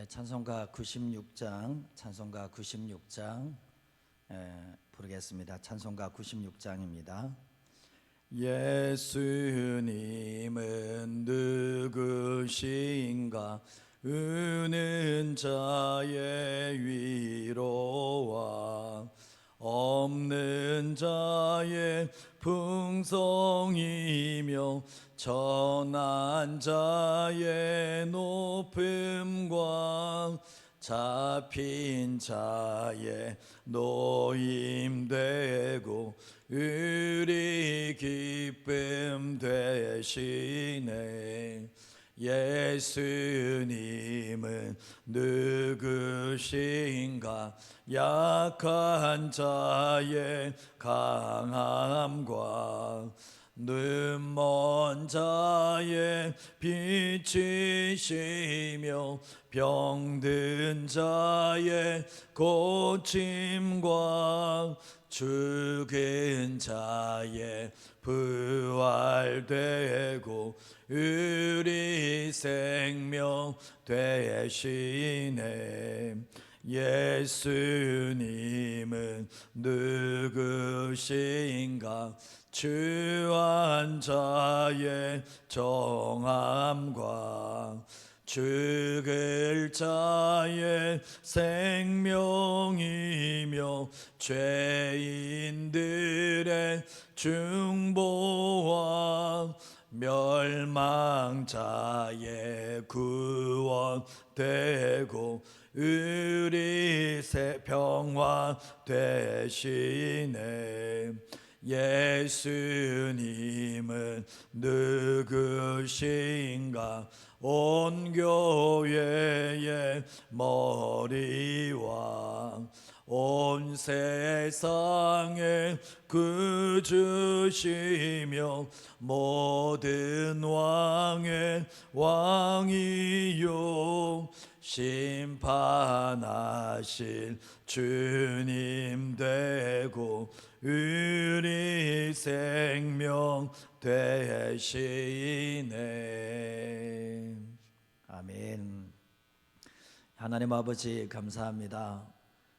찬송가 96장 부르겠습니다. 찬송가 96장입니다. 예수님은 누구신가? 우는 자의 위로와 없는 자의 풍성이며 천한 자의 높음과 잡힌 자의 노임되고 우리 기쁨 되시네. 예수님은 누구신가? 약한 자의 강함과 눈먼 자의 빛이시며 병든 자의 고침과 죽은 자의 부활되고 우리 생명 되시네. 예수님은 누구신가? 주한 자의 정함과 죽을 자의 생명이며 죄인들의 중보와 멸망자의 구원되고 우리 평화 되시네. 예수님은 누구신가? 온 교회의 머리와 온 세상의 구주시며 모든 왕의 왕이요 심판하실 주님 되고 우리 생명 되시네. 아멘. 하나님 아버지 감사합니다.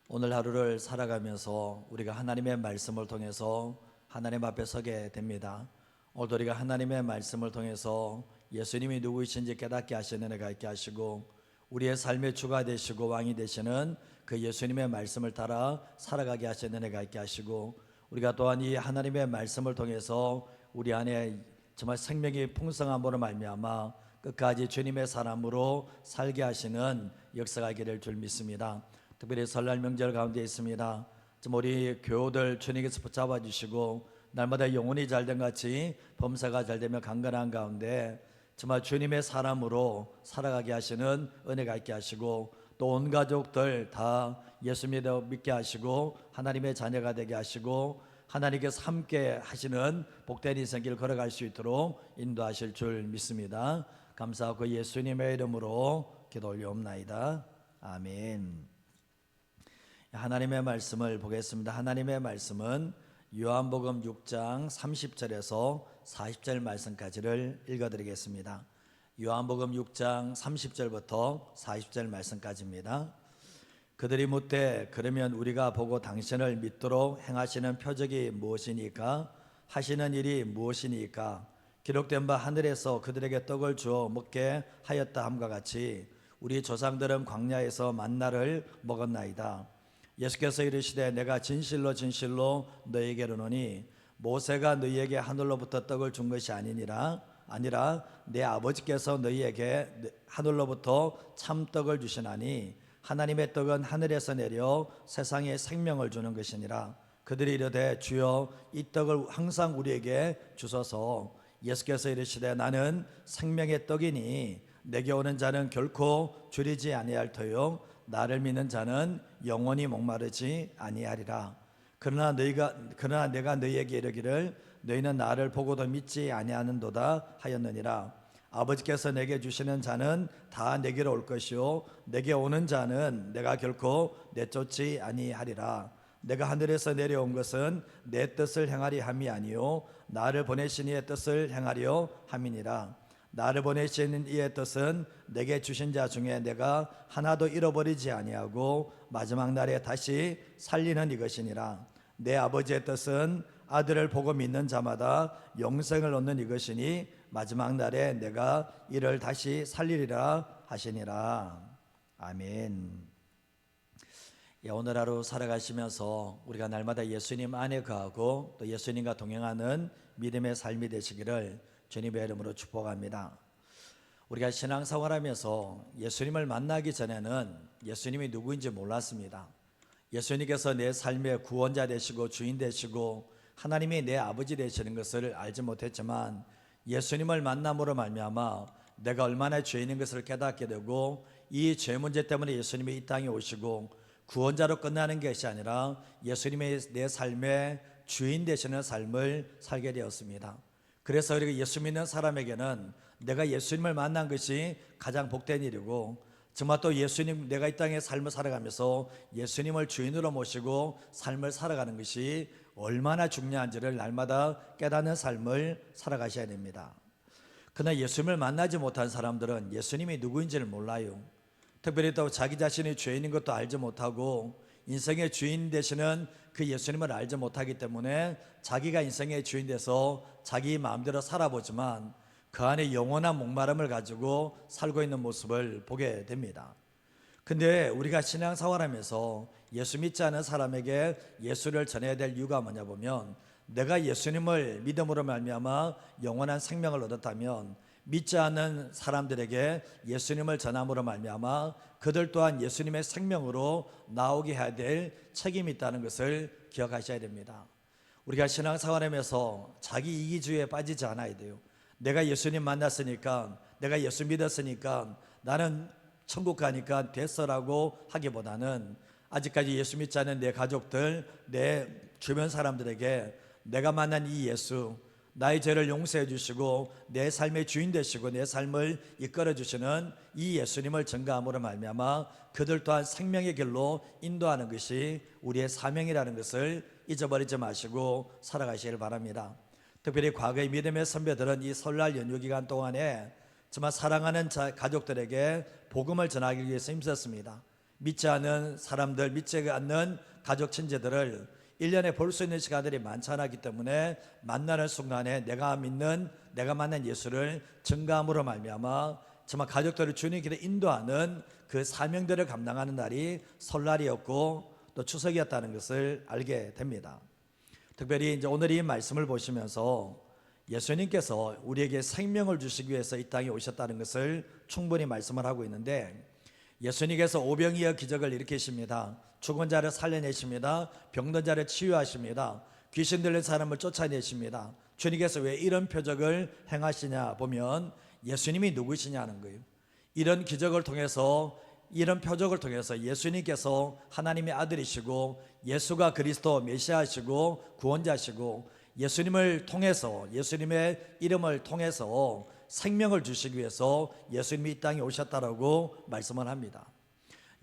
오늘 하루를 살아가면서 우리가 하나님의 말씀을 통해서 하나님 앞에 서게 됩니다. 오늘도 우리가 하나님의 말씀을 통해서 예수님이 누구이신지 깨닫게 하시는 은혜가 있게 하시고 우리의 삶의 주가 되시고 왕이 되시는 그 예수님의 말씀을 따라 살아가게 하시는 은혜가 있게 하시고 우리가 또한 이 하나님의 말씀을 통해서 우리 안에 정말 생명이 풍성함으로 말미암아 끝까지 주님의 사람으로 살게 하시는 역사가 있기를 줄 믿습니다. 특별히 설날 명절 가운데 있습니다. 좀 우리 교우들 주님께서 붙잡아 주시고 날마다 영혼이 잘된 같이 범사가 잘되며 강건한 가운데 정말 주님의 사람으로 살아가게 하시는 은혜가 있게 하시고 또 온 가족들 다 예수 믿게 하시고 하나님의 자녀가 되게 하시고 하나님께서 함께 하시는 복된 인생길 걸어갈 수 있도록 인도하실 줄 믿습니다. 감사하고 예수님의 이름으로 기도 올려옵나이다. 아멘. 하나님의 말씀을 보겠습니다. 하나님의 말씀은 요한복음 6장 30절에서 40절 말씀까지를 읽어드리겠습니다. 요한복음 6장 30절부터 40절 말씀까지입니다. 그들이 묻되 그러면 우리가 보고 당신을 믿도록 행하시는 표적이 무엇이니까? 하시는 일이 무엇이니까? 기록된 바 하늘에서 그들에게 떡을 주어 먹게 하였다 함과 같이 우리 조상들은 광야에서 만나를 먹었나이다. 예수께서 이르시되 내가 진실로 진실로 너희에게 이르노니 모세가 너희에게 하늘로부터 떡을 준 것이 아니라 내 아버지께서 너희에게 하늘로부터 참떡을 주시나니 하나님의 떡은 하늘에서 내려 세상에 생명을 주는 것이니라. 그들이 이르되 주여 이 떡을 항상 우리에게 주소서. 예수께서 이르시되 나는 생명의 떡이니 내게 오는 자는 결코 줄이지 아니할 터요 나를 믿는 자는 영원히 목마르지 아니하리라. 그러나 내가 너희에게 이르기를 너희는 나를 보고도 믿지 아니하는도다 하였느니라. 아버지께서 내게 주시는 자는 다 내게로 올 것이요 내게 오는 자는 내가 결코 내쫓지 아니하리라. 내가 하늘에서 내려온 것은 내 뜻을 행하리 함이 아니요 나를 보내신 이의 뜻을 행하려 함이니라. 나를 보내신 이의 뜻은 내게 주신 자 중에 내가 하나도 잃어버리지 아니하고 마지막 날에 다시 살리는 이것이니라. 내 아버지의 뜻은 아들을 보고 믿는 자마다 영생을 얻는 이것이니 마지막 날에 내가 이를 다시 살리리라 하시니라. 아멘. 오늘 하루 살아가시면서 우리가 날마다 예수님 안에 거하고 또 예수님과 동행하는 믿음의 삶이 되시기를 주님의 이름으로 축복합니다. 우리가 신앙생활하면서 예수님을 만나기 전에는 예수님이 누구인지 몰랐습니다. 예수님께서 내 삶의 구원자 되시고 주인 되시고 하나님이 내 아버지 되시는 것을 알지 못했지만 예수님을 만남으로 말미암아 내가 얼마나 죄인인 것을 깨닫게 되고 이 죄 문제 때문에 예수님이 이 땅에 오시고 구원자로 끝나는 것이 아니라 예수님의 내 삶의 주인 되시는 삶을 살게 되었습니다. 그래서 우리가 예수 믿는 사람에게는 내가 예수님을 만난 것이 가장 복된 일이고 정말 또 예수님, 내가 이 땅에 삶을 살아가면서 예수님을 주인으로 모시고 삶을 살아가는 것이 얼마나 중요한지를 날마다 깨닫는 삶을 살아가셔야 됩니다. 그러나 예수님을 만나지 못한 사람들은 예수님이 누구인지를 몰라요. 특별히 또 자기 자신이 죄인인 것도 알지 못하고 인생의 주인 되시는 그 예수님을 알지 못하기 때문에 자기가 인생의 주인 돼서 자기 마음대로 살아보지만 그 안에 영원한 목마름을 가지고 살고 있는 모습을 보게 됩니다. 근데 우리가 신앙생활하면서 예수 믿지 않은 사람에게 예수를 전해야 될 이유가 뭐냐 보면 내가 예수님을 믿음으로 말미암아 영원한 생명을 얻었다면 믿지 않는 사람들에게 예수님을 전함으로 말미암아 그들 또한 예수님의 생명으로 나오게 해야 될 책임이 있다는 것을 기억하셔야 됩니다. 우리가 신앙생활하면서 자기 이기주의에 빠지지 않아야 돼요. 내가 예수님 만났으니까, 내가 예수 믿었으니까 나는 천국 가니까 됐어라고 하기보다는 아직까지 예수 믿지 않은 내 가족들, 내 주변 사람들에게 내가 만난 이 예수, 나의 죄를 용서해 주시고 내 삶의 주인 되시고 내 삶을 이끌어 주시는 이 예수님을 증거함으로 말미암아 그들 또한 생명의 길로 인도하는 것이 우리의 사명이라는 것을 잊어버리지 마시고 살아가시길 바랍니다. 특별히 과거의 믿음의 선배들은 이 설날 연휴 기간 동안에 정말 사랑하는 가족들에게 복음을 전하기 위해서 힘썼습니다. 믿지 않는 사람들, 믿지 않는 가족 친지들을 1년에 볼 수 있는 시간들이 많지 않았기 때문에 만나는 순간에 내가 믿는, 내가 만난 예수를 증거함으로 말미암아 정말 가족들을 주님 길에 인도하는 그 사명들을 감당하는 날이 설날이었고 또 추석이었다는 것을 알게 됩니다. 특별히 이제 오늘 이 말씀을 보시면서 예수님께서 우리에게 생명을 주시기 위해서 이 땅에 오셨다는 것을 충분히 말씀을 하고 있는데 예수님께서 오병이어 기적을 일으키십니다. 죽은 자를 살려내십니다. 병든 자를 치유하십니다. 귀신 들린 사람을 쫓아내십니다. 주님께서 왜 이런 표적을 행하시냐 보면 예수님이 누구시냐는 거예요. 이런 기적을 통해서, 이런 표적을 통해서 예수님께서 하나님의 아들이시고 예수가 그리스도 메시아시고 구원자시고 예수님을 통해서, 예수님의 이름을 통해서 생명을 주시기 위해서 예수님이 이 땅에 오셨다라고 말씀을 합니다.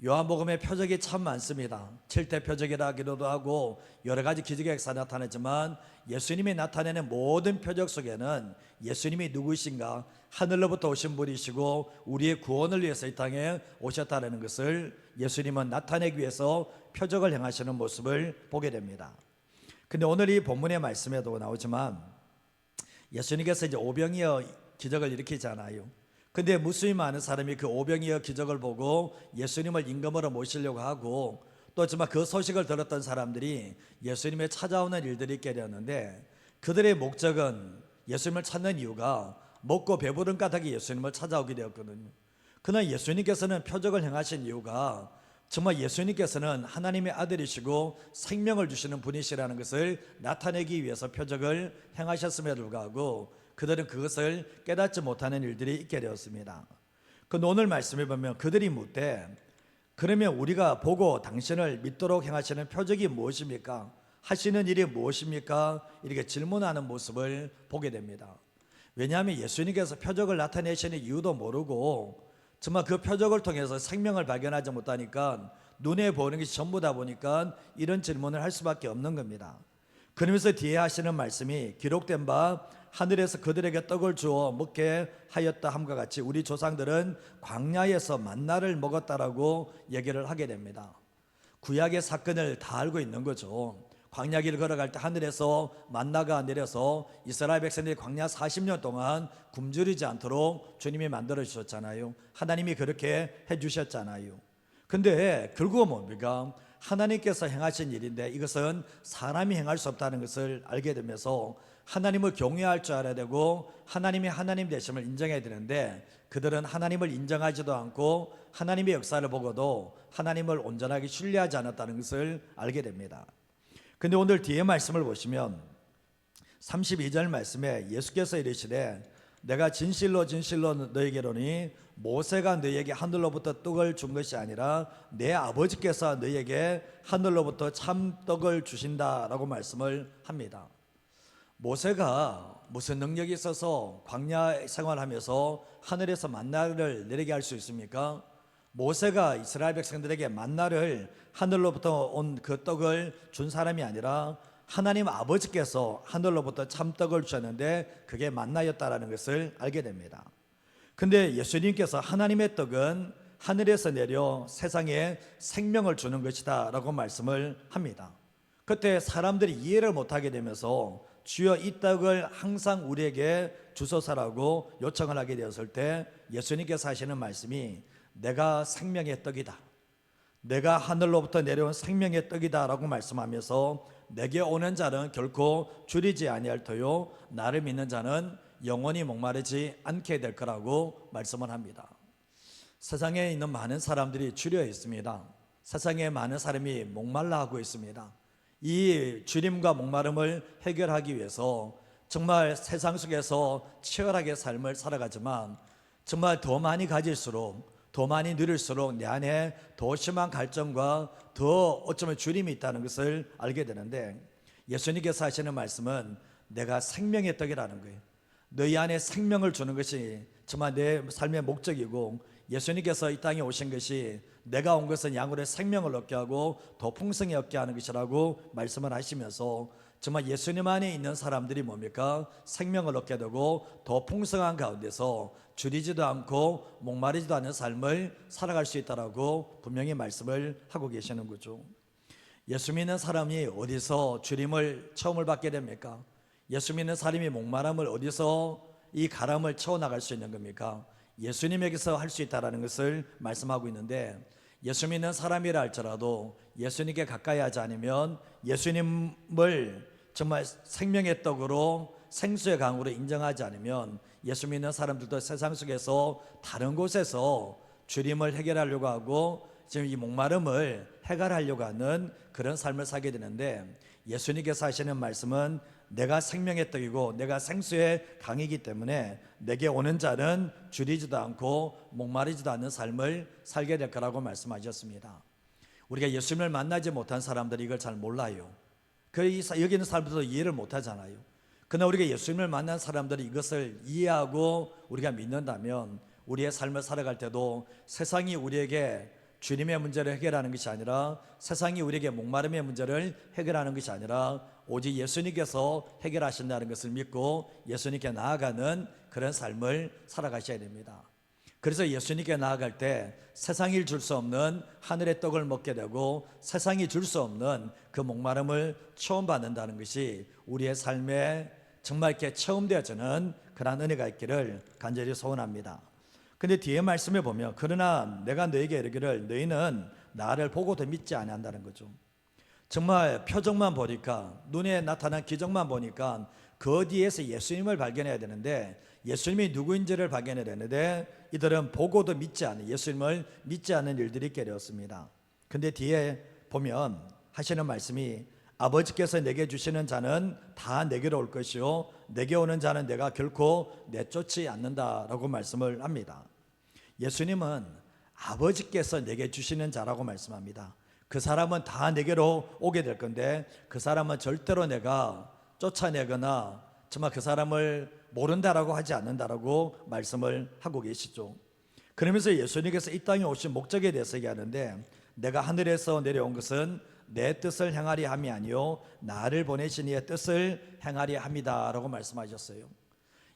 요한복음에 표적이 참 많습니다. 7대 표적이라 하기도 하고 여러 가지 기적의 역사 나타나지만 예수님이 나타내는 모든 표적 속에는 예수님이 누구이신가, 하늘로부터 오신 분이시고 우리의 구원을 위해서 이 땅에 오셨다는 것을 예수님은 나타내기 위해서 표적을 행하시는 모습을 보게 됩니다. 근데 오늘 이 본문의 말씀에도 나오지만 예수님께서 이제 오병이어 기적을 일으키잖아요. 근데 무수히 많은 사람이 그 오병이어 기적을 보고 예수님을 임금으로 모시려고 하고 또 정말 그 소식을 들었던 사람들이 예수님의 찾아오는 일들이 있게 되었는데 그들의 목적은 예수님을 찾는 이유가 먹고 배부른 까닭에 예수님을 찾아오게 되었거든요. 그러나 예수님께서는 표적을 행하신 이유가 정말 예수님께서는 하나님의 아들이시고 생명을 주시는 분이시라는 것을 나타내기 위해서 표적을 행하셨음에도 불구하고 그들은 그것을 깨닫지 못하는 일들이 있게 되었습니다. 그런데 오늘 말씀해 보면 그들이 묻되 그러면 우리가 보고 당신을 믿도록 행하시는 표적이 무엇입니까? 하시는 일이 무엇입니까? 이렇게 질문하는 모습을 보게 됩니다. 왜냐하면 예수님께서 표적을 나타내시는 이유도 모르고 정말 그 표적을 통해서 생명을 발견하지 못하니까 눈에 보이는 것이 전부다 보니까 이런 질문을 할 수밖에 없는 겁니다. 그러면서 뒤에 하시는 말씀이 기록된 바 하늘에서 그들에게 떡을 주어 먹게 하였다 함과 같이 우리 조상들은 광야에서 만나를 먹었다라고 얘기를 하게 됩니다. 구약의 사건을 다 알고 있는 거죠. 광야길을 걸어갈 때 하늘에서 만나가 내려서 이스라엘 백성들이 광야 40년 동안 굶주리지 않도록 주님이 만들어 주셨잖아요. 하나님이 그렇게 해 주셨잖아요. 근데 결국은 뭡니까? 하나님께서 행하신 일인데 이것은 사람이 행할 수 없다는 것을 알게 되면서 하나님을 경외할 줄 알아야 되고 하나님이 하나님 되심을 인정해야 되는데 그들은 하나님을 인정하지도 않고 하나님의 역사를 보고도 하나님을 온전하게 신뢰하지 않았다는 것을 알게 됩니다. 근데 오늘 뒤에 말씀을 보시면 32절 말씀에 예수께서 이르시되 내가 진실로 진실로 너에게로니 모세가 너에게 하늘로부터 떡을 준 것이 아니라 내 아버지께서 너에게 하늘로부터 참떡을 주신다라고 말씀을 합니다. 모세가 무슨 능력이 있어서 광야 생활하면서 하늘에서 만나를 내리게 할 수 있습니까? 모세가 이스라엘 백성들에게 만나를 하늘로부터 온 그 떡을 준 사람이 아니라 하나님 아버지께서 하늘로부터 참떡을 주셨는데 그게 만나였다라는 것을 알게 됩니다. 근데 예수님께서 하나님의 떡은 하늘에서 내려 세상에 생명을 주는 것이다 라고 말씀을 합니다. 그때 사람들이 이해를 못하게 되면서 주여 이 떡을 항상 우리에게 주소서라고 요청을 하게 되었을 때 예수님께서 하시는 말씀이 내가 생명의 떡이다, 내가 하늘로부터 내려온 생명의 떡이다 라고 말씀하면서 내게 오는 자는 결코 줄이지 아니할 터요 나를 믿는 자는 영원히 목마르지 않게 될 거라고 말씀을 합니다. 세상에 있는 많은 사람들이 줄여 있습니다. 세상에 많은 사람이 목말라 하고 있습니다. 이 주림과 목마름을 해결하기 위해서 정말 세상 속에서 치열하게 삶을 살아가지만 정말 더 많이 가질수록 더 많이 누릴수록 내 안에 더 심한 갈증과 더 어쩌면 주림이 있다는 것을 알게 되는데 예수님께서 하시는 말씀은 내가 생명의 떡이라는 거예요. 너희 안에 생명을 주는 것이 정말 내 삶의 목적이고 예수님께서 이 땅에 오신 것이 내가 온 것은 양으로 생명을 얻게 하고 더 풍성히 얻게 하는 것이라고 말씀을 하시면서 정말 예수님 안에 있는 사람들이 뭡니까? 생명을 얻게 되고 더 풍성한 가운데서 줄이지도 않고 목마르지도 않은 삶을 살아갈 수 있다라고 분명히 말씀을 하고 계시는 거죠. 예수 믿는 사람이 어디서 주림을 처음을 받게 됩니까? 예수 믿는 사람이 목마름을 어디서 이 가람을 채워나갈 수 있는 겁니까? 예수님에게서 할 수 있다는 것을 말씀하고 있는데 예수 믿는 사람이라 할지라도 예수님께 가까이 하지 않으면 예수님을 정말 생명의 떡으로 생수의 강으로 인정하지 않으면 예수 믿는 사람들도 세상 속에서 다른 곳에서 주림을 해결하려고 하고 지금 이 목마름을 해결하려고 하는 그런 삶을 살게 되는데 예수님께서 하시는 말씀은 내가 생명의 떡이고 내가 생수의 강이기 때문에 내게 오는 자는 줄이지도 않고 목마르지도 않는 삶을 살게 될 거라고 말씀하셨습니다. 우리가 예수님을 만나지 못한 사람들이 이걸 잘 몰라요. 여기 있는 사람들도 이해를 못하잖아요. 그러나 우리가 예수님을 만난 사람들이 이것을 이해하고 우리가 믿는다면 우리의 삶을 살아갈 때도 세상이 우리에게 주님의 문제를 해결하는 것이 아니라 세상이 우리에게 목마름의 문제를 해결하는 것이 아니라 오직 예수님께서 해결하신다는 것을 믿고 예수님께 나아가는 그런 삶을 살아가셔야 됩니다. 그래서 예수님께 나아갈 때 세상이 줄 수 없는 하늘의 떡을 먹게 되고 세상이 줄 수 없는 그 목마름을 처음 받는다는 것이 우리의 삶에 정말 이렇게 체험되어지는 그러한 은혜가 있기를 간절히 소원합니다. 근데 뒤에 말씀에 보면 그러나 내가 너에게 이르기를 너희는 나를 보고도 믿지 아니한다는 거죠. 정말 표정만 보니까 눈에 나타난 기적만 보니까 그 어디에서 예수님을 발견해야 되는데 예수님이 누구인지를 발견해야 되는데 이들은 보고도 믿지 않은 예수님을 믿지 않는 일들이 있게 되었습니다. 근데 뒤에 보면 하시는 말씀이 아버지께서 내게 주시는 자는 다 내게로 올 것이요 내게 오는 자는 내가 결코 내쫓지 않는다라고 말씀을 합니다. 예수님은 아버지께서 내게 주시는 자라고 말씀합니다. 그 사람은 다 내게로 오게 될 건데 그 사람은 절대로 내가 쫓아내거나 정말 그 사람을 모른다라고 하지 않는다라고 말씀을 하고 계시죠. 그러면서 예수님께서 이 땅에 오신 목적에 대해서 얘기하는데 내가 하늘에서 내려온 것은 내 뜻을 행하리 함이 아니요 나를 보내신 이의 뜻을 행하리 함이다 라고 말씀하셨어요.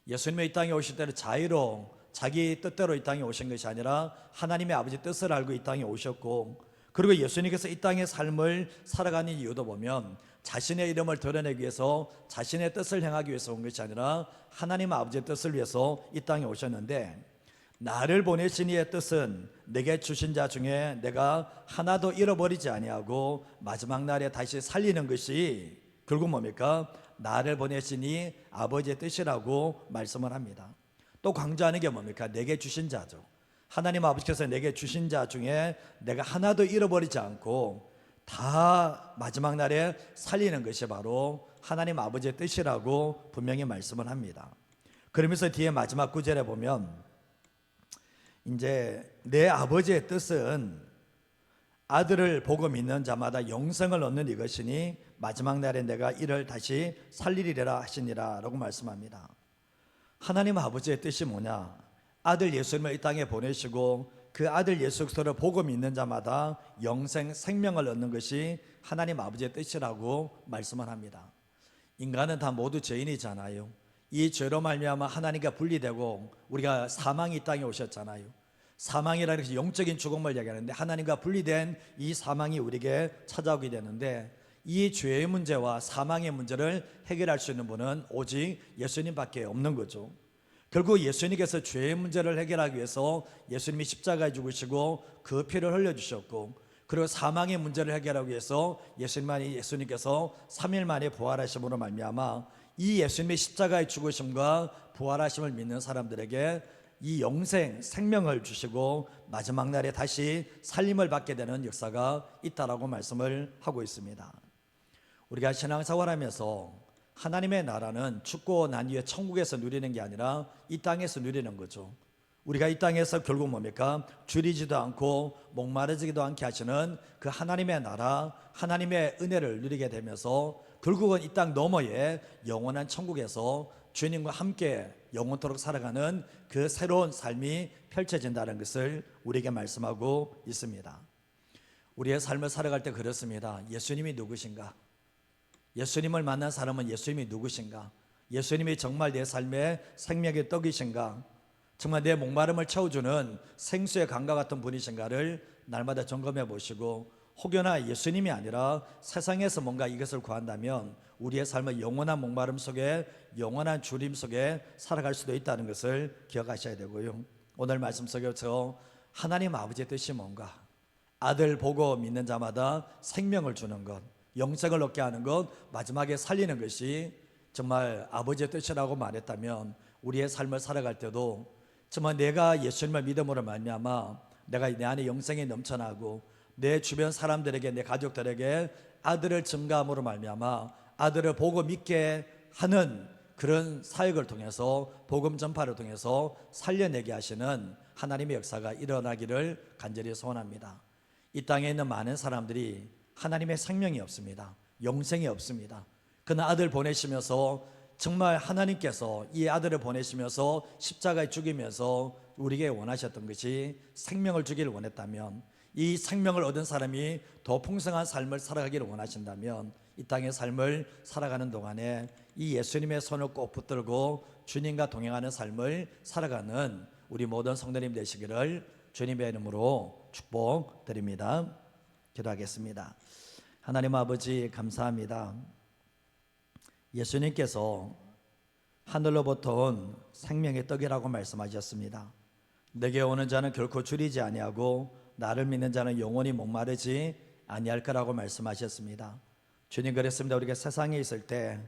예수님이 이 땅에 오실 때는 자유로 자기 뜻대로 이 땅에 오신 것이 아니라 하나님의 아버지 뜻을 알고 이 땅에 오셨고, 그리고 예수님께서 이 땅의 삶을 살아가는 이유도 보면 자신의 이름을 드러내기 위해서 자신의 뜻을 행하기 위해서 온 것이 아니라 하나님 아버지의 뜻을 위해서 이 땅에 오셨는데, 나를 보내신 이의 뜻은 내게 주신 자 중에 내가 하나도 잃어버리지 아니하고 마지막 날에 다시 살리는 것이 결국 뭡니까? 나를 보내신 이 아버지의 뜻이라고 말씀을 합니다. 또 강조하는 게 뭡니까? 내게 주신 자죠. 하나님 아버지께서 내게 주신 자 중에 내가 하나도 잃어버리지 않고 다 마지막 날에 살리는 것이 바로 하나님 아버지의 뜻이라고 분명히 말씀을 합니다. 그러면서 뒤에 마지막 구절에 보면 이제 내 아버지의 뜻은 아들을 보고 믿는 자마다 영생을 얻는 이것이니 마지막 날에 내가 이를 다시 살리리라 하시니라 라고 말씀합니다. 하나님 아버지의 뜻이 뭐냐? 아들 예수님을 이 땅에 보내시고 그 아들 예수 그리스도를 보고 믿는 자마다 영생 생명을 얻는 것이 하나님 아버지의 뜻이라고 말씀을 합니다. 인간은 다 모두 죄인이잖아요. 이 죄로 말미암아 하나님과 분리되고 우리가 사망이 이 땅에 오셨잖아요. 사망이라는 것이 영적인 죽음을 얘기하는데 하나님과 분리된 이 사망이 우리에게 찾아오게 되는데, 이 죄의 문제와 사망의 문제를 해결할 수 있는 분은 오직 예수님밖에 없는 거죠. 결국 예수님께서 죄의 문제를 해결하기 위해서 예수님이 십자가에 죽으시고 그 피를 흘려주셨고, 그리고 사망의 문제를 해결하기 위해서 예수님께서 3일 만에 부활하심으로 말미암아 이 예수님의 십자가의 죽으심과 부활하심을 믿는 사람들에게 이 영생 생명을 주시고 마지막 날에 다시 살림을 받게 되는 역사가 있다라고 말씀을 하고 있습니다. 우리가 신앙생활하면서 하나님의 나라는 죽고 난 뒤에 천국에서 누리는 게 아니라 이 땅에서 누리는 거죠. 우리가 이 땅에서 결국 뭡니까? 줄이지도 않고 목마르지도 않게 하시는 그 하나님의 나라, 하나님의 은혜를 누리게 되면서 결국은 이 땅 너머에 영원한 천국에서 주님과 함께 영원토록 살아가는 그 새로운 삶이 펼쳐진다는 것을 우리에게 말씀하고 있습니다. 우리의 삶을 살아갈 때 그렇습니다. 예수님이 누구신가? 예수님을 만난 사람은 예수님이 누구신가? 예수님이 정말 내 삶의 생명의 떡이신가? 정말 내 목마름을 채워주는 생수의 강과 같은 분이신가를 날마다 점검해 보시고, 혹여나 예수님이 아니라 세상에서 뭔가 이것을 구한다면 우리의 삶의 영원한 목마름 속에, 영원한 주림 속에 살아갈 수도 있다는 것을 기억하셔야 되고요. 오늘 말씀 속에서 하나님 아버지의 뜻이 뭔가? 아들 보고 믿는 자마다 생명을 주는 것, 영생을 얻게 하는 것, 마지막에 살리는 것이 정말 아버지의 뜻이라고 말했다면 우리의 삶을 살아갈 때도 정말 내가 예수님을 믿음으로 말미암아 내가 내 안에 영생이 넘쳐나고 내 주변 사람들에게, 내 가족들에게 아들을 증거함으로 말미암아 아들을 보고 믿게 하는 그런 사역을 통해서, 복음 전파를 통해서 살려내게 하시는 하나님의 역사가 일어나기를 간절히 소원합니다. 이 땅에 있는 많은 사람들이 하나님의 생명이 없습니다. 영생이 없습니다. 그러나 아들 보내시면서 정말 하나님께서 이 아들을 보내시면서 십자가에 죽이면서 우리에게 원하셨던 것이 생명을 주기를 원했다면, 이 생명을 얻은 사람이 더 풍성한 삶을 살아가기를 원하신다면 이 땅의 삶을 살아가는 동안에 이 예수님의 손을 꼭 붙들고 주님과 동행하는 삶을 살아가는 우리 모든 성도님 되시기를 주님의 이름으로 축복드립니다. 기도하겠습니다. 하나님 아버지 감사합니다. 예수님께서 하늘로부터 온 생명의 떡이라고 말씀하셨습니다. 내게 오는 자는 결코 줄이지 아니하고 나를 믿는 자는 영원히 목마르지 아니할 거라고 말씀하셨습니다. 주님, 그랬습니다. 우리가 세상에 있을 때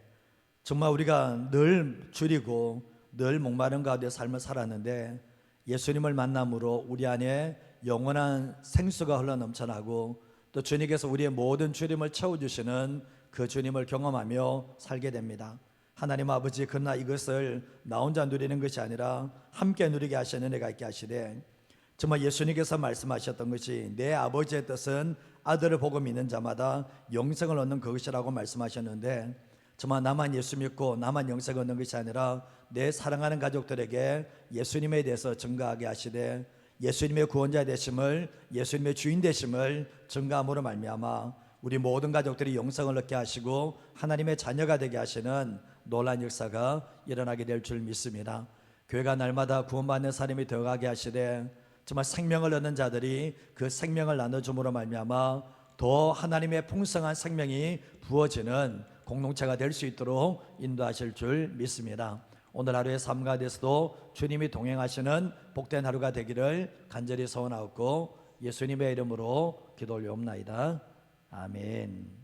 정말 우리가 늘 줄이고 늘 목마른 가운데 삶을 살았는데 예수님을 만남으로 우리 안에 영원한 생수가 흘러 넘쳐나고 또 주님께서 우리의 모든 주림을 채워주시는 그 주님을 경험하며 살게 됩니다. 하나님 아버지, 그러나 이것을 나 혼자 누리는 것이 아니라 함께 누리게 하시는 은혜가 있게 하시되, 정말 예수님께서 말씀하셨던 것이 내 아버지의 뜻은 아들을 보고 믿는 자마다 영생을 얻는 그것이라고 말씀하셨는데, 정말 나만 예수 믿고 나만 영생을 얻는 것이 아니라 내 사랑하는 가족들에게 예수님에 대해서 증거하게 하시되, 예수님의 구원자 되심을, 예수님의 주인 되심을 증거함으로 말미암아 우리 모든 가족들이 영성을 얻게 하시고 하나님의 자녀가 되게 하시는 놀라운 역사가 일어나게 될 줄 믿습니다. 교회가 날마다 구원받는 사람이 되어가게 하시되 정말 생명을 얻는 자들이 그 생명을 나눠줌으로 말미암아 더 하나님의 풍성한 생명이 부어지는 공동체가 될 수 있도록 인도하실 줄 믿습니다. 오늘 하루의 삶 가운데서도 주님이 동행하시는 복된 하루가 되기를 간절히 소원하옵고 예수님의 이름으로 기도 올려옵나이다. 아멘.